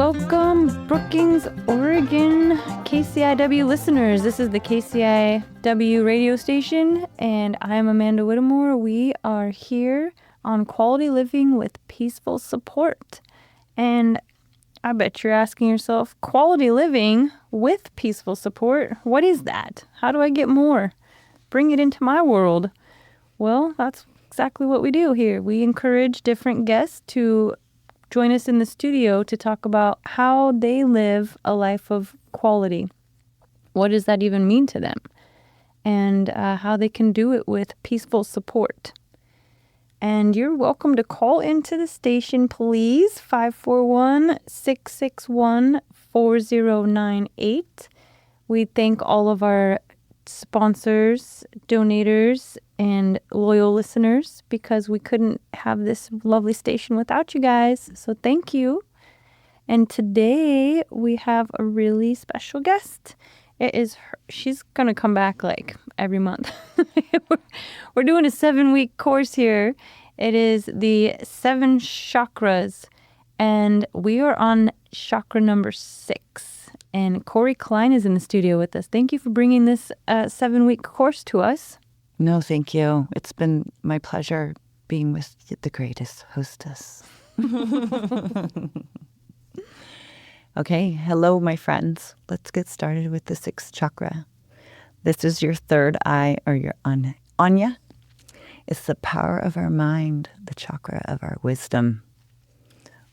Welcome, Brookings, Oregon KCIW listeners. This is the KCIW radio station, and I'm Amanda Whittemore. We are here on Quality Living with Peaceful Support. And I bet you're asking yourself, quality living with peaceful support, what is that? How do I get more? Bring it into my world. Well, that's exactly what we do here. We encourage different guests to join us in the studio to talk about how they live a life of quality. What does that even mean to them? And how they can do it with peaceful support. And you're welcome to call into the station, please, 541-661-4098. We thank all of our sponsors, donators, and loyal listeners because we couldn't have this lovely station without you guys. So thank you. And today we have a really special guest. It is her. She's going to come back like every month. We're doing a 7-week course here. It is the 7 chakras, and we are on chakra number 6. And Corie Cline is in the studio with us. Thank you for bringing this 7-week course to us. No, thank you. It's been my pleasure being with the greatest hostess. Okay, hello, my friends. Let's get started with the 6th chakra. This is your third eye, or your Anya. It's the power of our mind, the chakra of our wisdom.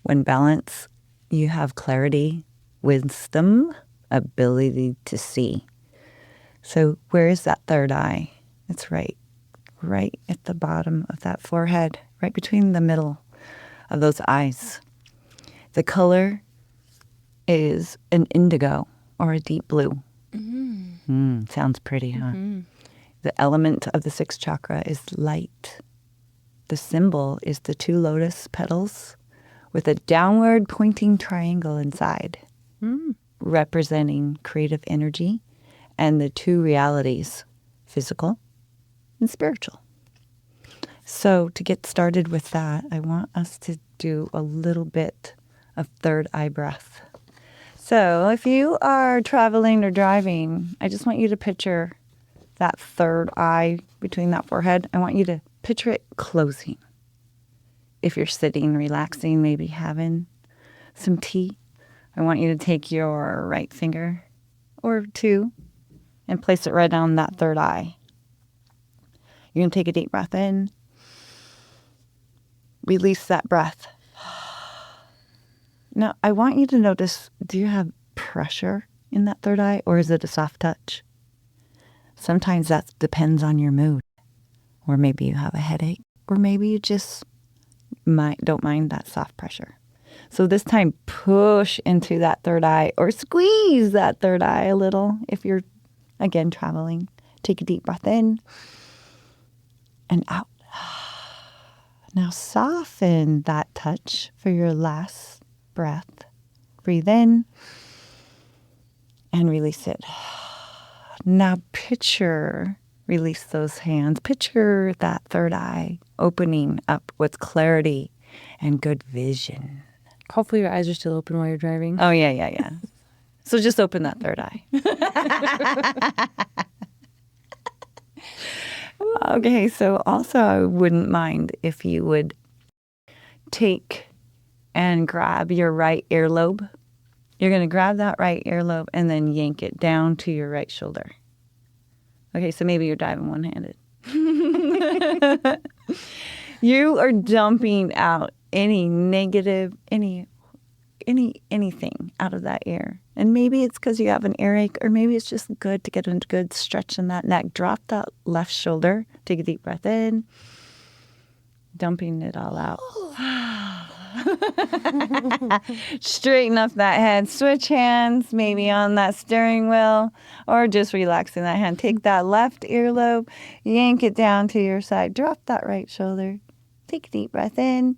When balanced, you have clarity, wisdom, ability to see. So where is that third eye? It's right at the bottom of that forehead, right between the middle of those eyes. The color is an indigo or a deep blue. Sounds pretty, huh? Mm-hmm. The element of the 6th chakra is light. The symbol is the 2 lotus petals with a downward pointing triangle inside, representing creative energy and the 2 realities, physical and spiritual. So to get started with that, I want us to do a little bit of third eye breath. So if you are traveling or driving, I just want you to picture that third eye between that forehead. I want you to picture it closing. If you're sitting, relaxing, maybe having some tea, I want you to take your right finger or 2 and place it right on that third eye. You're going to take a deep breath in. Release that breath. Now, I want you to notice, do you have pressure in that third eye, or is it a soft touch? Sometimes that depends on your mood. Or maybe you have a headache, or maybe you just don't mind that soft pressure. So this time, push into that third eye, or squeeze that third eye a little if you're, again, traveling. Take a deep breath in and out. Now soften that touch for your last breath. Breathe in and release it. Now release those hands. Picture that third eye opening up with clarity and good vision. Hopefully your eyes are still open while you're driving. Oh, yeah. So just open that third eye. Okay, so also I wouldn't mind if you would take and grab your right earlobe. You're going to grab that right earlobe and then yank it down to your right shoulder. Okay, so maybe you're driving one-handed. You are dumping out any negative, anything out of that ear. And maybe it's because you have an earache, or maybe it's just good to get a good stretch in that neck. Drop that left shoulder. Take a deep breath in. Dumping it all out. Straighten up that head. Switch hands, maybe on that steering wheel, or just relaxing that hand. Take that left earlobe, yank it down to your side. Drop that right shoulder. Take a deep breath in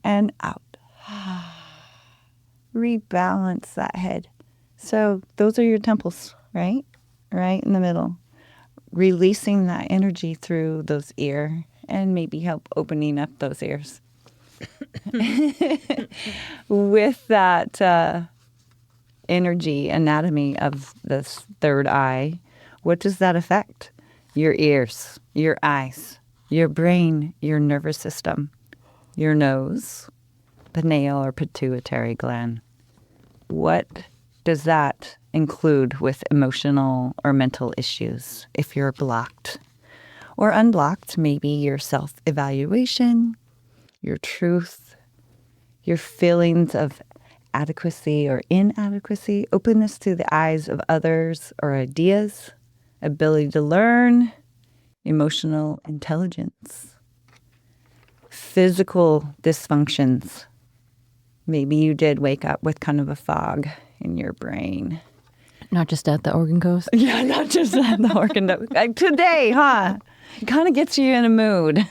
and out. Rebalance that head. So those are your temples, right? Right in the middle. Releasing that energy through those ears and maybe help opening up those ears. with that energy anatomy of this third eye, what does that affect? Your ears, your eyes, your brain, your nervous system, your nose, pineal or pituitary gland. What does that include with emotional or mental issues if you're blocked? Or unblocked, maybe your self-evaluation, your truth, your feelings of adequacy or inadequacy, openness to the eyes of others or ideas, ability to learn, emotional intelligence, physical dysfunctions. Maybe you did wake up with kind of a fog in your brain. Not just at the Oregon coast. Yeah, not just at the Oregon coast. Like today, huh? It kind of gets you in a mood.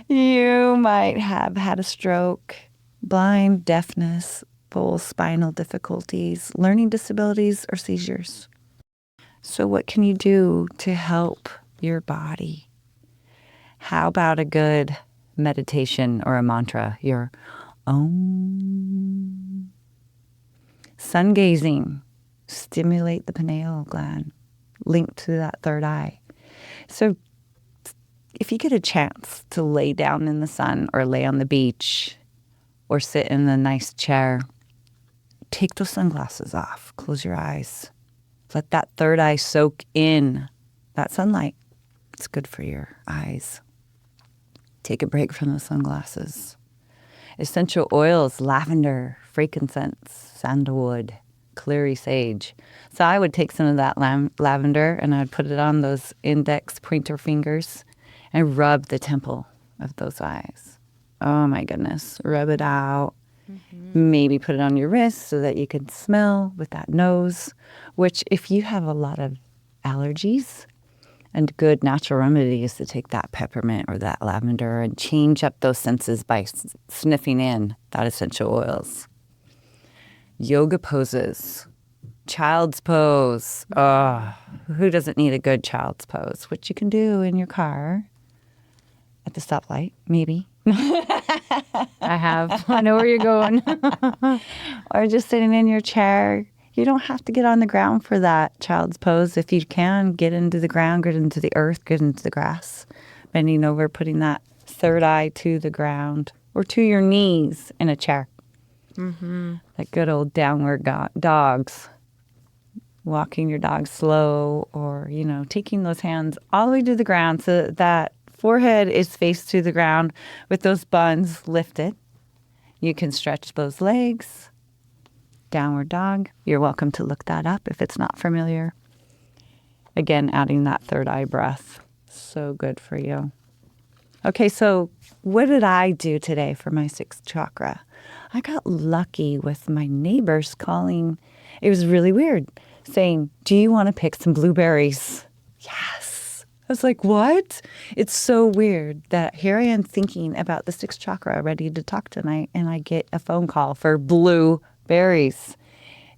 You might have had a stroke, blind, deafness, full spinal difficulties, learning disabilities, or seizures. So what can you do to help your body? How about a good meditation or a mantra? Your Om. Sun gazing, stimulate the pineal gland, linked to that third eye. So if you get a chance to lay down in the sun or lay on the beach or sit in a nice chair, take those sunglasses off, close your eyes. Let that third eye soak in that sunlight. It's good for your eyes. Take a break from the sunglasses. Essential oils, lavender, frankincense, sandalwood, clary sage. So I would take some of that lavender and I would put it on those index pointer fingers and rub the temple of those eyes. Oh my goodness. Rub it out. Mm-hmm. Maybe put it on your wrist so that you can smell with that nose, which if you have a lot of allergies, and good natural remedy is to take that peppermint or that lavender and change up those senses by sniffing in that essential oils. Yoga poses. Child's pose. Oh, who doesn't need a good child's pose? Which you can do in your car at the stoplight, maybe. I have. I know where you're going. Or just sitting in your chair. You don't have to get on the ground for that child's pose. If you can, get into the ground, get into the earth, get into the grass. Bending over, putting that third eye to the ground or to your knees in a chair. Mm-hmm. Like good old downward dogs. Walking your dog slow or, taking those hands all the way to the ground so that forehead is faced to the ground with those buns lifted. You can stretch those legs. Downward dog. You're welcome to look that up if it's not familiar. Again, adding that third eye breath. So good for you. Okay, so what did I do today for my sixth chakra? I got lucky with my neighbors calling. It was really weird, saying, do you want to pick some blueberries? Yes. I was like, what? It's so weird that here I am thinking about the sixth chakra, ready to talk tonight, and I get a phone call for blueberries.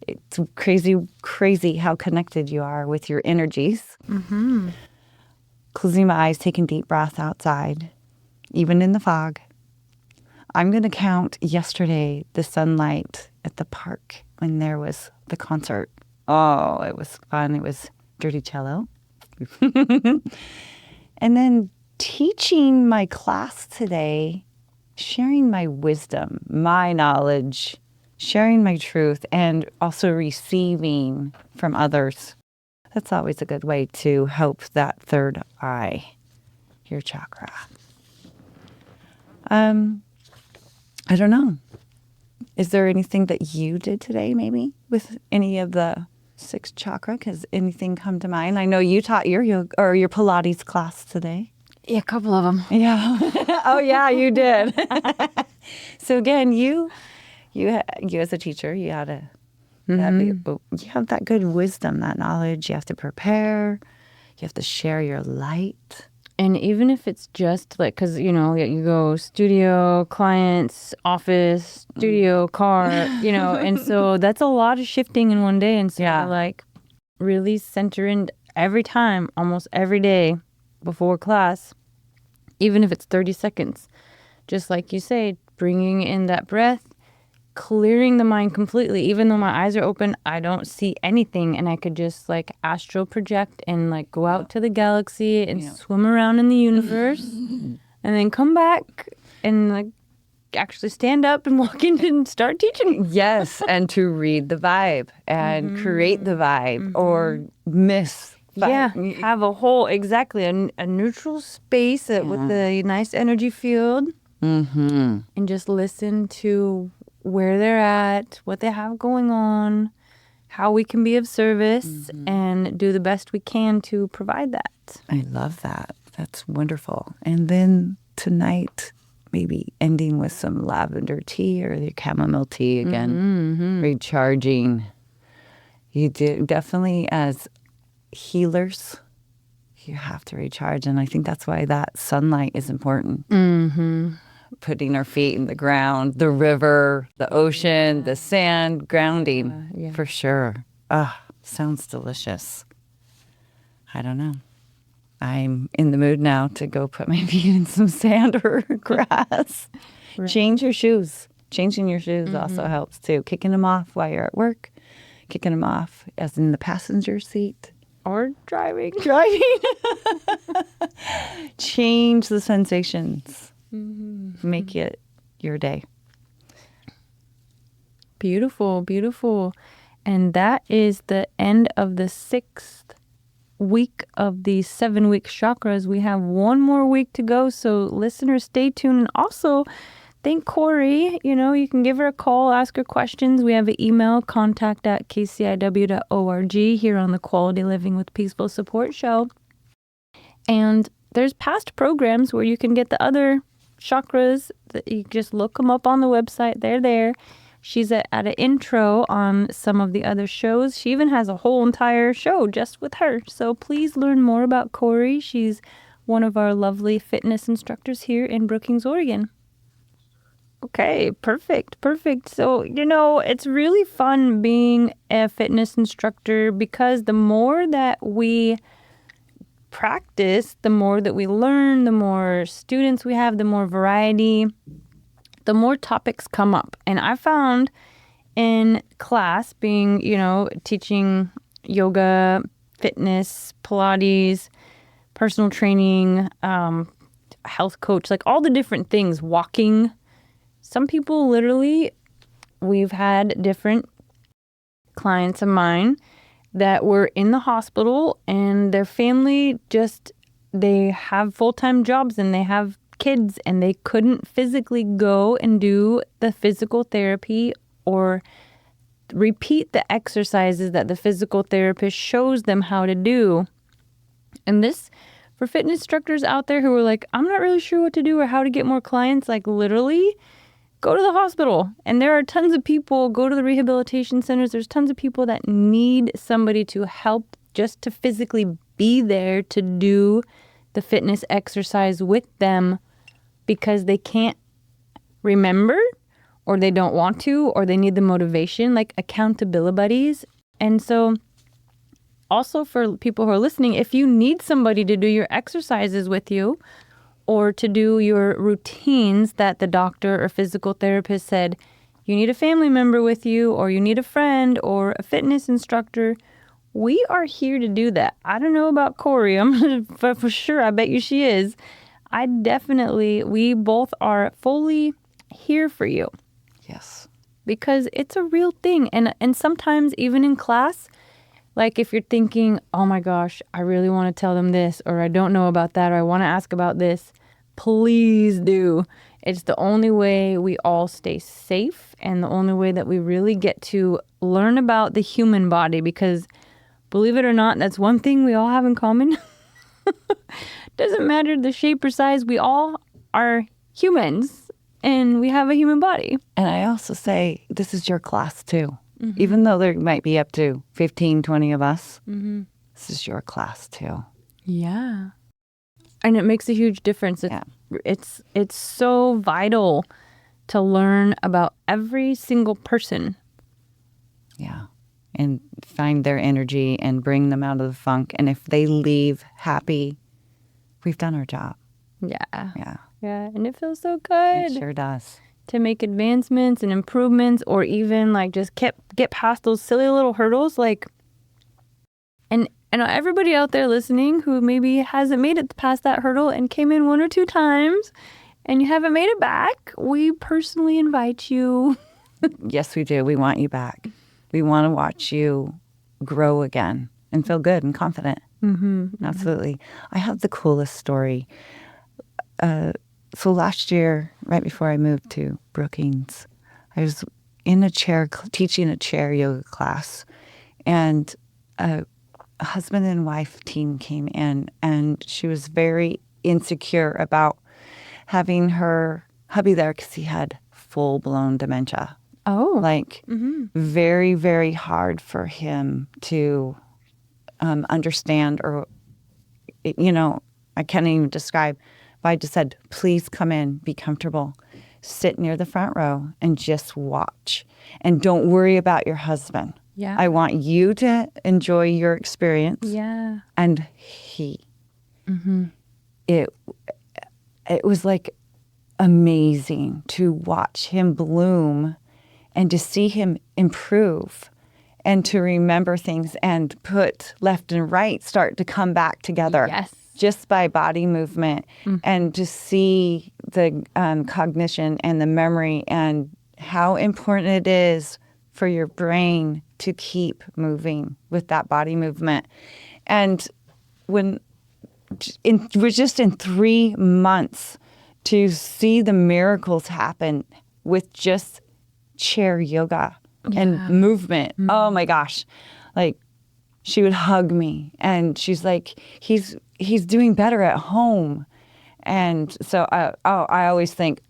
It's crazy how connected you are with your energies. Mm-hmm. Closing my eyes, taking deep breath outside, even in the fog. I'm going to count yesterday the sunlight at the park when there was the concert. Oh, it was fun. It was dirty cello. And then teaching my class today, sharing my wisdom, my knowledge, sharing my truth, and also receiving from others. That's always a good way to help that third eye, your chakra. I don't know. Is there anything that you did today, maybe, with any of the sixth chakra? Has anything come to mind? I know you taught your yoga or your Pilates class today. Yeah, a couple of them. Yeah. Oh, yeah, you did. So again, you as a teacher, you had to. You have that good wisdom, that knowledge. You have to prepare. You have to share your light. And even if it's just like, because, you go studio, clients, office, studio, car, and so that's a lot of shifting in one day. And so really center in every time, almost every day before class, even if it's 30 seconds, just like you say, bringing in that breath, clearing the mind completely. Even though my eyes are open, I don't see anything, and I could just like astral project and like go out to the galaxy and swim around in the universe and then come back and like actually stand up and walk in and start teaching. Yes, and to read the vibe and create the vibe or miss. Have a whole, exactly, a neutral space with a nice energy field and just listen to where they're at, what they have going on, how we can be of service and do the best we can to provide that. I love that. That's wonderful. And then tonight, maybe ending with some lavender tea or the chamomile tea again, recharging. You do definitely, as healers, you have to recharge. And I think that's why that sunlight is important. Putting our feet in the ground, the river, the ocean, the sand, grounding, for sure. Sounds delicious. I don't know. I'm in the mood now to go put my feet in some sand or grass. Change your shoes. Changing your shoes also helps too. Kicking them off while you're at work. Kicking them off as in the passenger seat. Or driving. Change the sensations. Make it your day. Beautiful, beautiful. And that is the end of the 6th week of the 7-week chakras. We have one more week to go, so listeners, stay tuned. And also, thank Corie. You can give her a call, ask her questions. We have an email, contact@kciw.org, here on the Quality Living with Peaceful Support show. And there's past programs where you can get the other chakras. You just look them up on the website. They're there. She's at an intro on some of the other shows. She even has a whole entire show just with her. So please learn more about Corie. She's one of our lovely fitness instructors here in Brookings, Oregon. Okay, perfect. So, it's really fun being a fitness instructor because the more that we practice, the more that we learn, the more students we have, the more variety, the more topics come up. And I found in class, being, teaching yoga, fitness, Pilates, personal training, health coach, like all the different things, walking. Some people literally, we've had different clients of mine that were in the hospital and their family they have full-time jobs and they have kids and they couldn't physically go and do the physical therapy or repeat the exercises that the physical therapist shows them how to do. And this, for fitness instructors out there who are like, I'm not really sure what to do or how to get more clients, like literally go to the hospital. And there are tons of people, go to the rehabilitation centers. There's tons of people that need somebody to help just to physically be there to do the fitness exercise with them because they can't remember or they don't want to or they need the motivation, like accountability buddies. And so also for people who are listening, if you need somebody to do your exercises with you, or to do your routines that the doctor or physical therapist said, you need a family member with you, or you need a friend or a fitness instructor, we are here to do that. I don't know about Corie, but for sure, I bet you she is. We both are fully here for you. Yes. Because it's a real thing. And sometimes even in class, like if you're thinking, oh my gosh, I really want to tell them this, or I don't know about that, or I want to ask about this, please do. It's the only way we all stay safe and the only way that we really get to learn about the human body because believe it or not, that's one thing we all have in common. Doesn't matter the shape or size, we all are humans and we have a human body. And I also say, this is your class too. Even though there might be up to 15, 20 of us, this is your class too. Yeah. And it makes a huge difference. It's so vital to learn about every single person. Yeah. And find their energy and bring them out of the funk. And if they leave happy, we've done our job. Yeah. Yeah. Yeah, and it feels so good. It sure does. To make advancements and improvements, or even like just get past those silly little hurdles. Like, and everybody out there listening who maybe hasn't made it past that hurdle and came in 1 or 2 times and you haven't made it back, we personally invite you. Yes, we do. We want you back. We want to watch you grow again and feel good and confident. Absolutely. I have the coolest story. So last year, right before I moved to Brookings, I was in a chair, teaching a chair yoga class, and a husband and wife team came in, and she was very insecure about having her hubby there because he had full-blown dementia. Oh. Like, very, very hard for him to understand, or, I can't even describe. But I just said, please come in, be comfortable, sit near the front row and just watch. And don't worry about your husband. Yeah. I want you to enjoy your experience. Yeah. And it was like amazing to watch him bloom and to see him improve and to remember things and put left and right start to come back together. Yes. Just by body movement, and to see the cognition and the memory and how important it is for your brain to keep moving with that body movement. And we're just in 3 months to see the miracles happen with just chair yoga and movement. Oh my gosh. Like, she would hug me and she's like, he's doing better at home. And so I always think,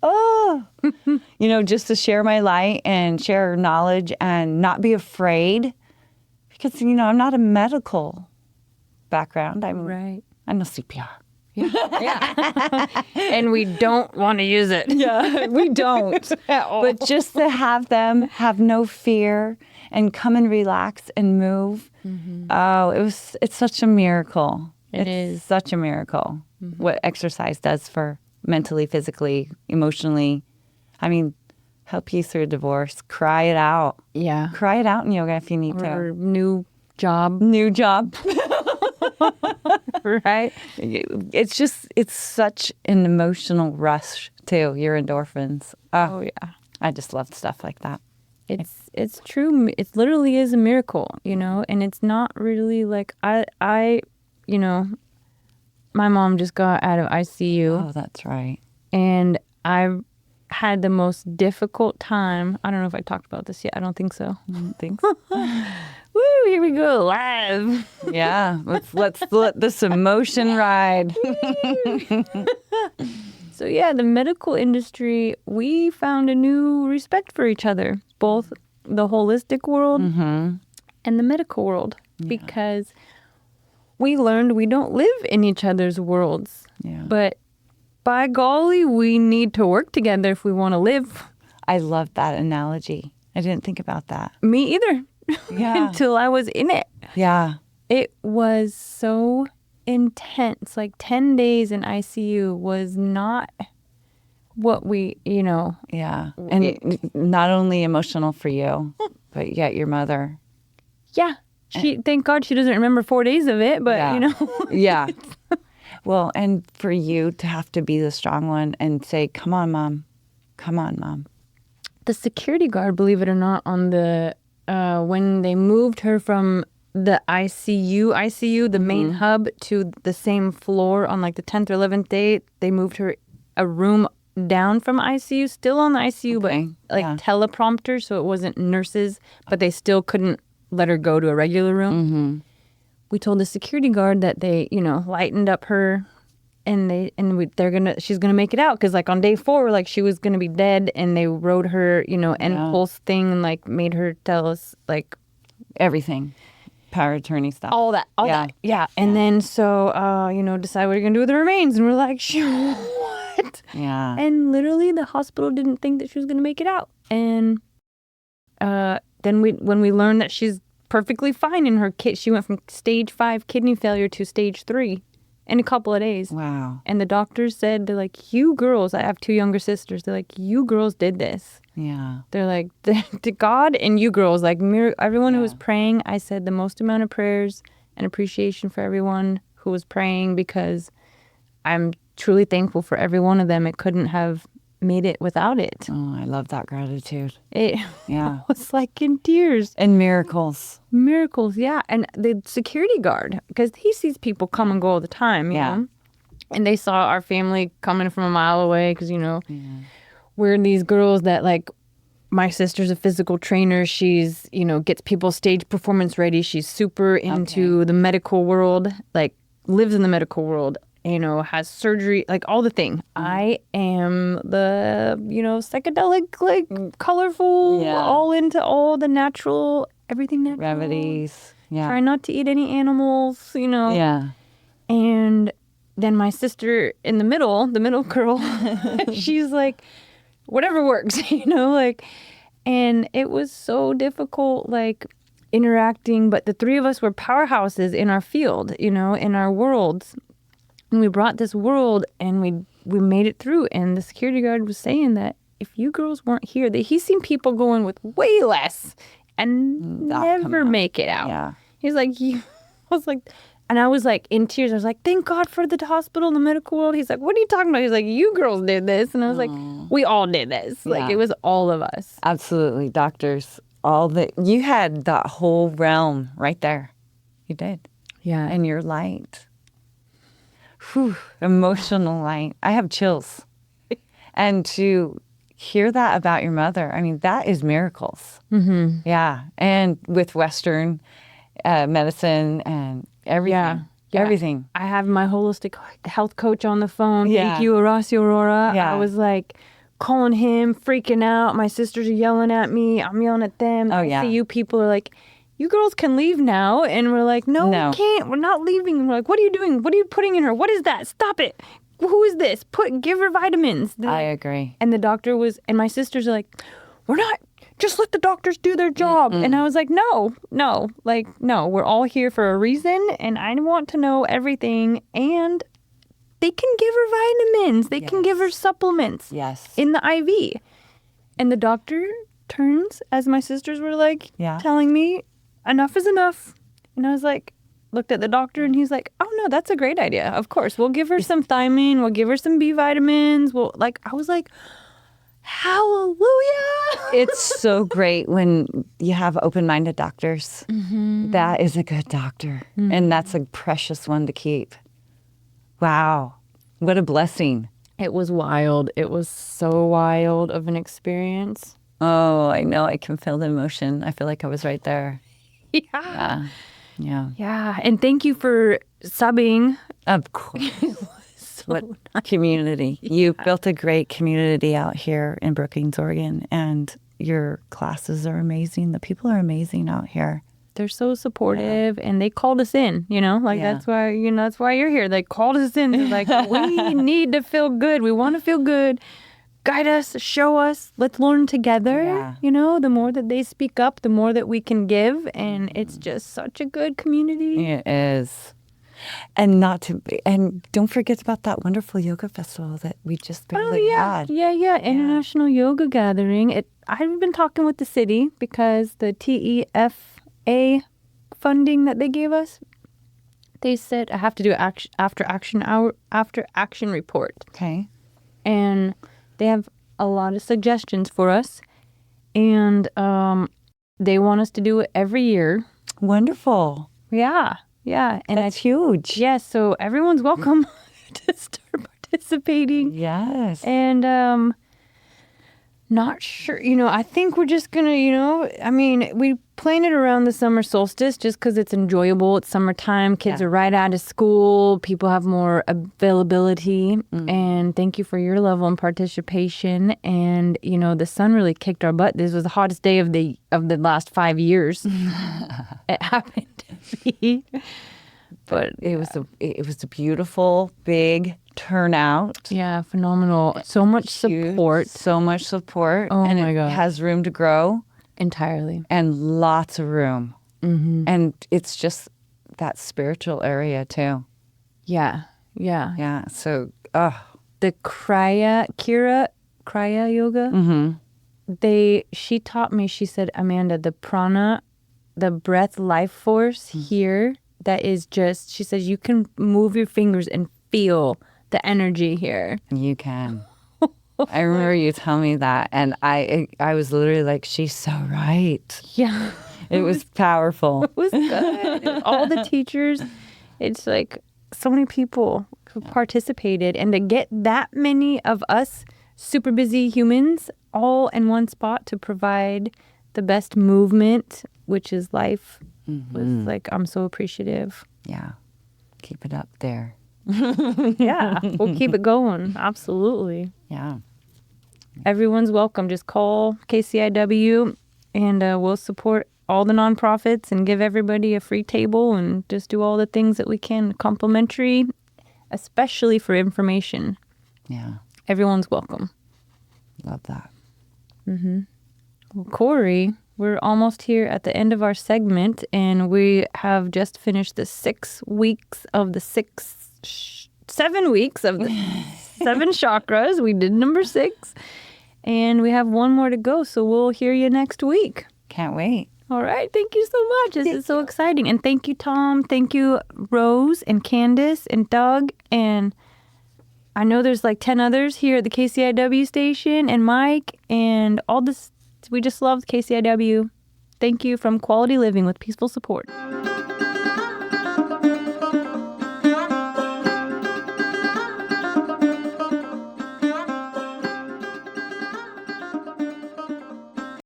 just to share my light and share knowledge and not be afraid, because, I'm not a medical background. I know CPR. Yeah. And we don't want to use it. Yeah, we don't. At all. But just to have them have no fear and come and relax and move. It's such a miracle. It's such a miracle what exercise does for mentally, physically, emotionally. I mean, help you through a divorce. Cry it out. Yeah. Cry it out in yoga if you need to. Or new job. Right? It's such an emotional rush too, your endorphins. Oh yeah. I just love stuff like that. It's true. It literally is a miracle, and it's not really like my mom just got out of ICU. Oh, that's right. And I've had the most difficult time. I don't know if I talked about this yet. I don't think so. I don't think so. Woo, here we go, live. Yeah, let's let this emotion ride. So yeah, the medical industry, we found a new respect for each other, both the holistic world and the medical world, because we learned we don't live in each other's worlds. Yeah. But by golly, we need to work together if we want to live. I love that analogy. I didn't think about that. Me either. Yeah. Until I was in it. Yeah. It was so intense. Like 10 days in ICU was not what we, Yeah. And not only emotional for you, but yet your mother. Yeah. Thank God she doesn't remember 4 days of it, but Yeah. Well, and for you to have to be the strong one and say, come on, Mom. Come on, Mom. The security guard, believe it or not, on the when they moved her from the ICU, the main hub, to the same floor on like the 10th or 11th day, they moved her a room down from ICU, still on the ICU, but like teleprompter, so it wasn't nurses, but they still couldn't let her go to a regular room. We told the security guard that they, lightened up her, and she's gonna make it out, because like on day 4, like she was gonna be dead, and they wrote her, end pulse thing, and like made her tell us like everything, power attorney stuff, all that, yeah. And then so decide what you're gonna do with the remains, and we're like, what? Yeah. And literally, the hospital didn't think that she was gonna make it out, and then when we learned that she's perfectly fine in her she went from stage 5 kidney failure to stage 3 in a couple of days. Wow. And the doctors said, they're like, you girls, I have 2 younger sisters. They're like, you girls did this. Yeah. They're like, to God and you girls, like everyone who was praying, I said the most amount of prayers and appreciation for everyone who was praying, because I'm truly thankful for every one of them. It couldn't have made it without it. Oh, I love that gratitude. It Yeah. was like in tears. And miracles. Miracles, yeah. And the security guard, because he sees people come and go all the time, you know? And they saw our family coming from a mile away because, we're these girls that, like, my sister's a physical trainer. She's, gets people stage performance ready. She's super into the medical world, like, lives in the medical world, has surgery, like, all the thing. I am the, psychedelic, like, colorful, all into all the natural, everything natural. Remedies. Yeah. Try not to eat any animals, Yeah. And then my sister in the middle girl, she's like, whatever works, like, and it was so difficult, like, interacting, but the 3 of us were powerhouses in our field, in our worlds. And we brought this world and we made it through. And the security guard was saying that if you girls weren't here, that he's seen people going with way less and never make it out. Yeah. He's like, and I was like in tears. I was like, thank God for the hospital, the medical world. He's like, what are you talking about? He's like, you girls did this. And I was like, we all did this. Like, it was all of us. Absolutely. Doctors, you had that whole realm right there. You did. Yeah. And your light. Whew, emotional light. I have chills. And to hear that about your mother, I mean, that is miracles. Mm-hmm. Yeah. And with Western medicine and everything. Yeah. Everything. I have my holistic health coach on the phone. Yeah. Thank you, Horacio Aurora. Yeah. I was like calling him, freaking out. My sisters are yelling at me. I'm yelling at them. Oh, yeah. ICU people are like, you girls can leave now. And we're like, no, we can't. We're not leaving. And we're like, what are you doing? What are you putting in her? What is that? Stop it. Who is this? Give her vitamins. I agree. And the doctor and my sisters are like, we're not. Just let the doctors do their job. And I was like, no, we're all here for a reason. And I want to know everything. And they can give her vitamins. They can give her supplements. Yes. In the IV. And the doctor turns, as my sisters were like telling me, enough is enough. And I was like, looked at the doctor and he's like, oh no, that's a great idea. Of course. We'll give her some thiamine. We'll give her some B vitamins. I was like, hallelujah. It's so great when you have open-minded doctors. Mm-hmm. That is a good doctor. Mm-hmm. And that's a precious one to keep. Wow. What a blessing. It was wild. It was so wild of an experience. Oh, I know. I can feel the emotion. I feel like I was right there. Yeah. Yeah. Yeah. And thank you for subbing. Of course. What community. You built a great community out here in Brookings, Oregon, and your classes are amazing. The people are amazing out here. They're so supportive, and they called us in, that's why, that's why you're here. They called us in. They're like, we need to feel good. We want to feel good. Guide us, show us, let's learn together. Yeah. The more that they speak up, the more that we can give. And it's just such a good community. It is. And don't forget about that wonderful yoga festival that we just barely had. Yeah. International Yoga Gathering. I've been talking with the city because the TEFA funding that they gave us, they said I have to do after action report. Okay. And they have a lot of suggestions for us. And they want us to do it every year. Wonderful. Yeah. And that's huge. Yes, so everyone's welcome to start participating. Yes. And not sure, I think we're just going to, we plan it around the summer solstice just because it's enjoyable. It's summertime. Kids are right out of school. People have more availability. And thank you for your level and participation. And, the sun really kicked our butt. This was the hottest day of the last 5 years. It happened to be. But it was a beautiful, big turnout. Yeah, phenomenal. So much support. So much support. Oh, and my God. It has room to grow. Entirely. And lots of room. Mm-hmm. And it's just that spiritual area, too. Yeah. Yeah. Yeah. So, The Kriya yoga. She taught me, she said, Amanda, the prana, the breath life force here, that is just, she says, you can move your fingers and feel the energy here. you can. I remember you telling me that, and I was literally like, she's so right. Yeah. It was powerful. It was good. All the teachers, it's like so many people who participated, and to get that many of us super busy humans all in one spot to provide the best movement, which is life, was like, I'm so appreciative. Yeah. Keep it up there. Yeah, we'll keep it going. Absolutely. Yeah. Everyone's welcome. Just call KCIW and we'll support all the nonprofits and give everybody a free table and just do all the things that we can complimentary, especially for information. Yeah. Everyone's welcome. Love that. Well, Corie, we're almost here at the end of our segment, and we have just finished the 7 weeks of the 7 chakras. We did number 6, and we have one more to go, so we'll hear you next week. Can't wait. All right. Thank you so much. This is so exciting. And thank you, Tom. Thank you, Rose and Candace and Doug. And I know there's like 10 others here at the KCIW station, and Mike and all this. We just love KCIW. Thank you from Quality Living with Peaceful Support.